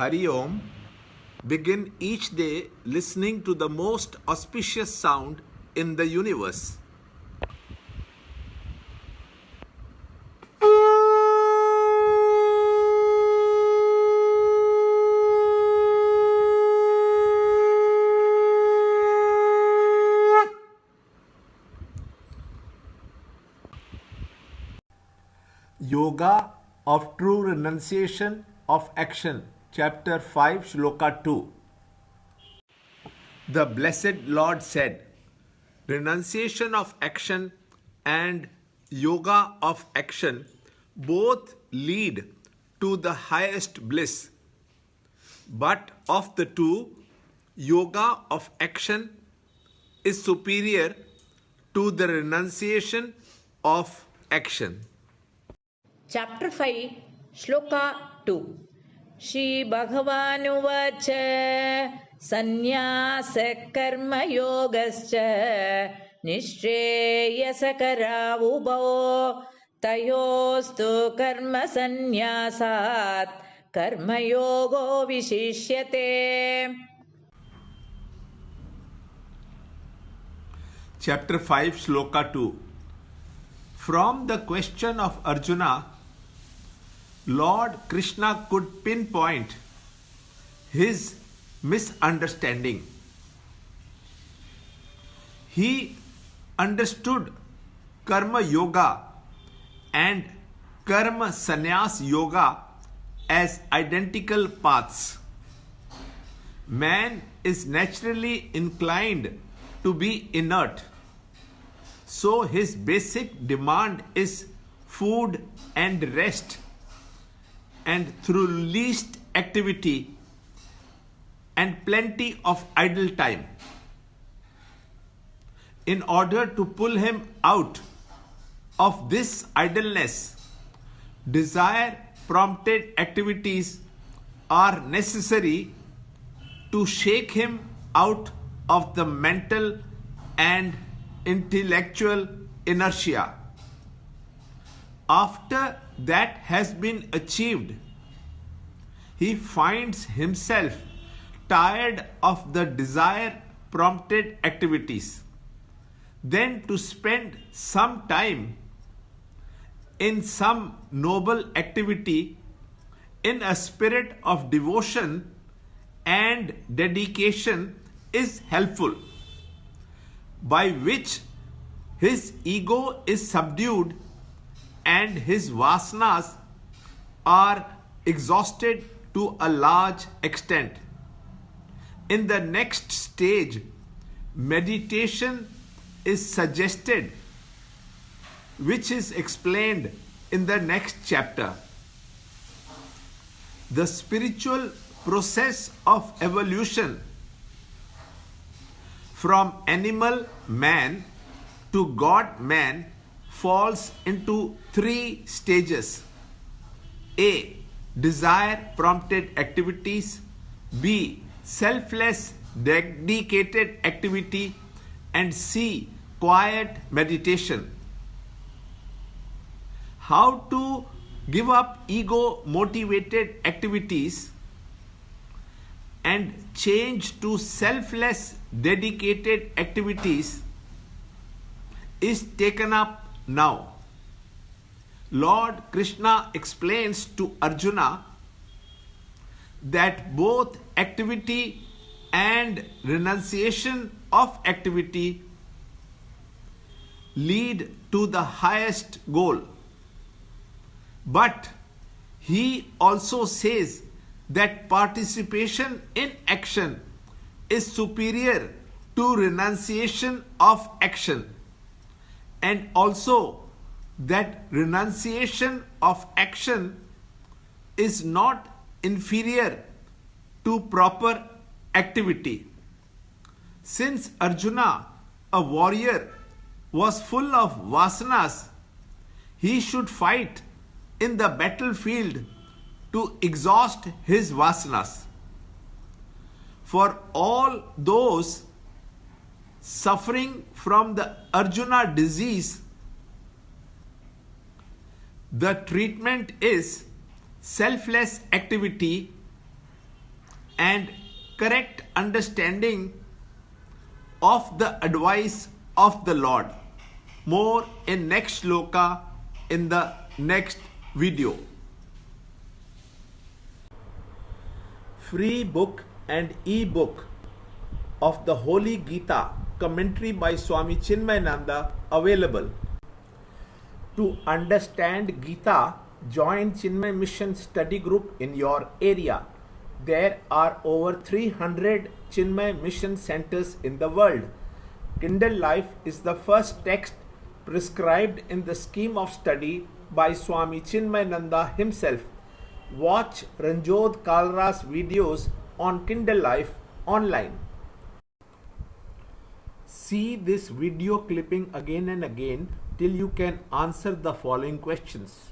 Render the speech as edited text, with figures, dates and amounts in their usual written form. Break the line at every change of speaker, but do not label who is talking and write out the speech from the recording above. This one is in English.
Hari Om, begin each day listening to the most auspicious sound in the universe. Yoga of True Renunciation of Action, Chapter 5, Shloka 2. The Blessed Lord said, renunciation of action and yoga of action both lead to the highest bliss. But of the two, yoga of action is superior to the renunciation of action.
Chapter 5, Shloka 2. Shri Bhagavanuvacha Sannyasa Karma Yogascha Nishreyasakara Ubhao Tayostu Karma Sannyasat Karma Yogo Vishishyate.
Chapter 5, Shloka 2. From the question of Arjuna, Lord Krishna could pinpoint his misunderstanding. He understood Karma Yoga and Karma Sannyas Yoga as identical paths. Man is naturally inclined to be inert, so his basic demand is food and rest, and through least activity and plenty of idle time. In order to pull him out of this idleness, desire-prompted activities are necessary to shake him out of the mental and intellectual inertia. After that has been achieved, he finds himself tired of the desire-prompted activities. Then to spend some time in some noble activity in a spirit of devotion and dedication is helpful, by which his ego is subdued and his vasanas are exhausted to a large extent. In the next stage, meditation is suggested, which is explained in the next chapter. The spiritual process of evolution from animal man to God man falls into three stages. A. Desire prompted activities. B. Selfless dedicated activity. And C. Quiet meditation. How to give up ego motivated activities and change to selfless dedicated activities is taken up now. Lord Krishna explains to Arjuna that both activity and renunciation of activity lead to the highest goal. But he also says that participation in action is superior to renunciation of action, and also that renunciation of action is not inferior to proper activity. Since Arjuna, a warrior, was full of vasanas, he should fight in the battlefield to exhaust his vasanas. For all those suffering from the Arjuna disease, the treatment is selfless activity and correct understanding of the advice of the Lord. More in next shloka in the next video. Free book and e-book of the Holy Gita commentary by Swami Chinmayananda available. To understand Gita, join Chinmaya Mission study group in your area. There are over 300 Chinmaya Mission centers in the world. Kindle Life is the first text prescribed in the scheme of study by Swami Chinmayananda himself. Watch Ranjod Kalra's videos on Kindle Life online. See this video clipping again and again till you can answer the following questions.